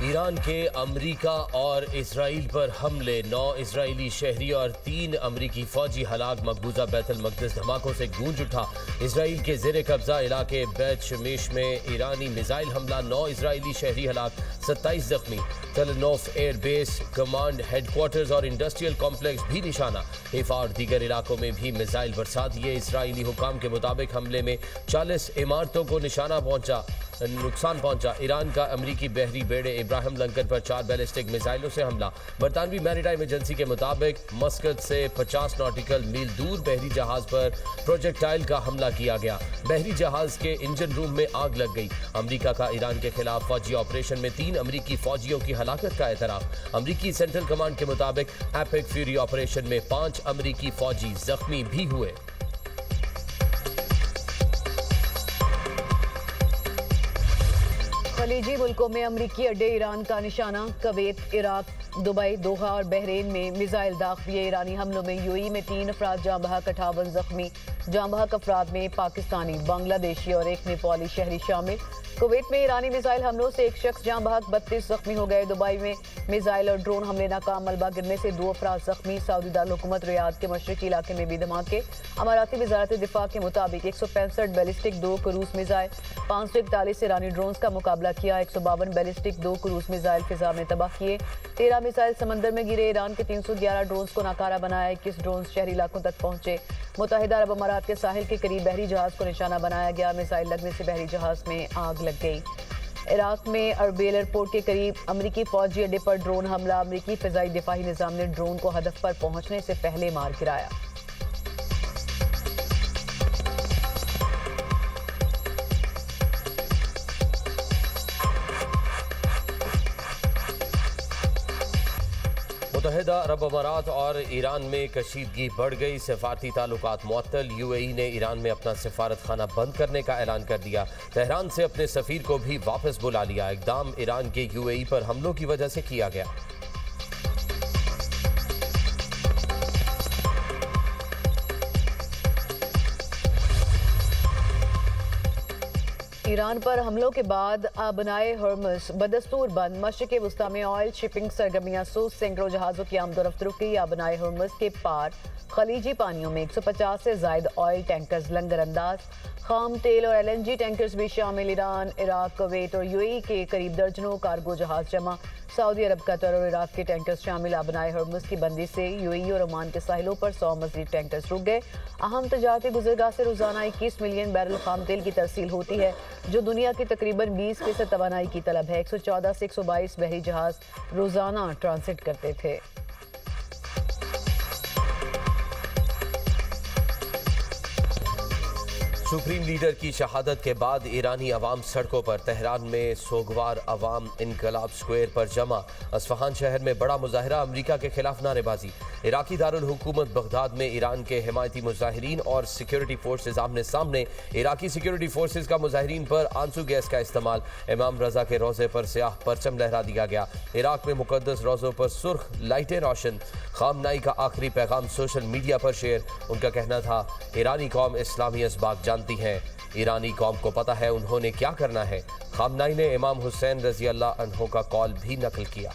ایران کے امریکہ اور اسرائیل پر حملے، 9 اسرائیلی شہری اور 3 امریکی فوجی ہلاک، مقبوضہ بیت المقدس دھماکوں سے گونج اٹھا۔ اسرائیل کے زیر قبضہ علاقے بیت شمیش میں ایرانی میزائل حملہ، 9 اسرائیلی شہری ہلاک، 27 زخمی۔ Tel Nof air base, command headquarters اور انڈسٹریل کمپلیکس بھی نشانہ۔ حیفا اور دیگر علاقوں میں بھی میزائل برسات ہوئی۔ اسرائیلی حکام کے مطابق حملے میں 40 عمارتوں کو نقصان پہنچا۔ ایران کا امریکی بحری بیڑے ابراہیم لنکن پر 4 بیلسٹک میزائلوں سے حملہ۔ برطانوی میریٹائم ایجنسی کے مطابق مسقط سے 50 ناٹیکل میل دور بحری جہاز پر پروجیکٹائل کا حملہ کیا گیا۔ بحری جہاز کے انجن روم میں آگ لگ گئی۔ امریکہ کا ایران کے خلاف فوجی آپریشن میں 3 امریکی فوجیوں کی ہلاکت کا اعتراف۔ امریکی سینٹرل کمانڈ کے مطابق ایپک فیوری آپریشن میں 5 امریکی فوجی زخمی بھی ہوئے۔ خلیجی ملکوں میں امریکی اڈے ایران کا نشانہ، کویت، عراق، دبئی، دوحہ اور بحرین میں میزائل داغ ہوئے۔ ایرانی حملوں میں UAE میں 3 افراد جاں بحق، 58 زخمی۔ جاں بحق افراد میں پاکستانی، بنگلہ دیشی اور 1 نیپالی شہری شامل۔ کویت میں ایرانی میزائل حملوں سے 1 شخص جاں بحق، 32 زخمی ہو گئے۔ دبئی میں میزائل اور ڈرون حملے ناکام، ملبہ گرنے سے 2 افراد زخمی۔ سعودی دارالحکومت ریاض کے مشرقی علاقے میں بھی دھماکے۔ اماراتی وزارت دفاع کے مطابق 165 بیلسٹک 2 کروز میزائل، 541 ایرانی ڈرونز کا مقابلہ کیا۔ 152 بیلسٹک 2 کروز میزائل فضا میں تباہ کیے۔ 13 میزائل سمندر میں گرے۔ ایران کے 311 ڈرونز کو ناکارہ بنایا۔ 21 ڈرونز شہری علاقوں تک پہنچے۔ متحدہ عرب امارات کے ساحل کے قریب بحری جہاز کو نشانہ بنایا گیا۔ میزائل لگنے سے بحری جہاز میں آگ لگ گئی۔ عراق میں اربیل ایئرپورٹ کے قریب امریکی فوجی اڈے پر ڈرون حملہ، امریکی فضائی دفاعی نظام نے ڈرون کو ہدف پر پہنچنے سے پہلے مار گرایا۔ متحدہ عرب امارات اور ایران میں کشیدگی بڑھ گئی، سفارتی تعلقات معطل۔ UAE نے ایران میں اپنا سفارت خانہ بند کرنے کا اعلان کر دیا۔ تہران سے اپنے سفیر کو بھی واپس بلا لیا۔ اقدام ایران کے UAE پر حملوں کی وجہ سے کیا گیا۔ ایران پر حملوں کے بعد آبنائے ہرمز بدستور بند، مشرق وسطی میں آئل شپنگ سرگرمیاں سوز، سینکڑوں جہازوں کی آمد و رفت رک گئی۔ آبنائے ہرمز کے پار خلیجی پانیوں میں 150 سے زائد آئل ٹینکرز لنگر انداز، خام تیل اور LNG ٹینکرز بھی شامل۔ ایران، عراق، کویت اور UAE کے قریب درجنوں کارگو جہاز جمع، سعودی عرب، قطر اور عراق کے ٹینکرز شامل۔ آبنائے ہرمز کی بندی سے UAE اور عمان کے ساحلوں پر 100 مزید ٹینکرز رک گئے۔ اہم تجارتی گزرگاہ سے روزانہ 21 ملین بیرل خام تیل کی ترسیل ہوتی ہے، جو دنیا کی تقریباً 20% توانائی کی طلب ہے۔ 114 سے 122 بحری جہاز روزانہ ٹرانزٹ کرتے تھے۔ سپریم لیڈر کی شہادت کے بعد ایرانی عوام سڑکوں پر، تہران میں سوگوار عوام انقلاب سکوئر پر جمع، اصفہان شہر میں بڑا مظاہرہ، امریکہ کے خلاف نعرے بازی۔ عراقی دارالحکومت بغداد میں ایران کے حمایتی مظاہرین اور سیکیورٹی فورسز آمنے سامنے، عراقی سیکیورٹی فورسز کا مظاہرین پر آنسو گیس کا استعمال، امام رضا کے روضے پر سیاہ پرچم لہرا دیا گیا۔ عراق میں مقدس روضوں پر سرخ لائٹیں روشن، خامنائی کا آخری پیغام سوشل میڈیا پر شیئر۔ ان کا کہنا تھا، ایرانی قوم اسلامی اسباق جانتی ہے، ایرانی قوم کو پتہ ہے انہوں نے کیا کرنا ہے۔ خامنائی نے امام حسین رضی اللہ عنہ کا قول بھی نقل کیا۔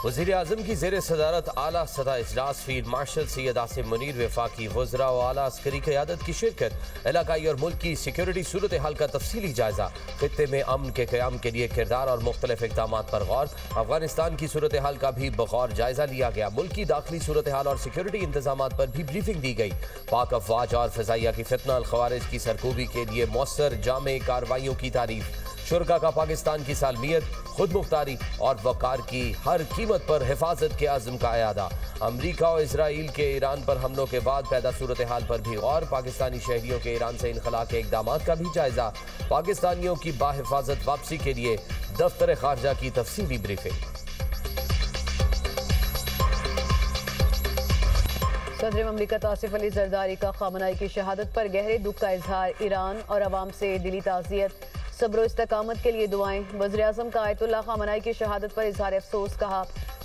وزیر اعظم کی زیر صدارت اعلیٰ سطح اجلاس، فیلڈ مارشل سید عاصم منیر، وفاقی وزراء و اعلیٰ عسکری قیادت کی شرکت، علاقائی اور ملکی سیکیورٹی صورتحال کا تفصیلی جائزہ، خطے میں امن کے قیام کے لیے کردار اور مختلف اقدامات پر غور۔ افغانستان کی صورتحال کا بھی بغور جائزہ لیا گیا، ملکی داخلی صورتحال اور سیکیورٹی انتظامات پر بھی بریفنگ دی گئی۔ پاک افواج اور فضائیہ کی فتنہ الخوارج کی سرکوبی کے لیے مؤثر جامع کارروائیوں کی تعریف۔ شرکا کا پاکستان کی سالمیت، خود مختاری اور وقار کی ہر قیمت پر حفاظت کے عزم کا اعادہ۔ امریکہ اور اسرائیل کے ایران پر حملوں کے بعد پیدا صورتحال پر بھی غور، پاکستانی شہریوں کے ایران سے انخلاء کے اقدامات کا بھی جائزہ، پاکستانیوں کی باحفاظت واپسی کے لیے دفتر خارجہ کی تفصیلی بریفنگ۔ صدر مملکت آصف علی زرداری کا خامنائی کی شہادت پر گہرے دکھ کا اظہار، ایران اور عوام سے دلی تعزیت، صبر و استقامت کے لیے دعائیں۔ وزیر اعظم کا آیت اللہ خامنائی کی شہادت پر اظہار افسوس، کہا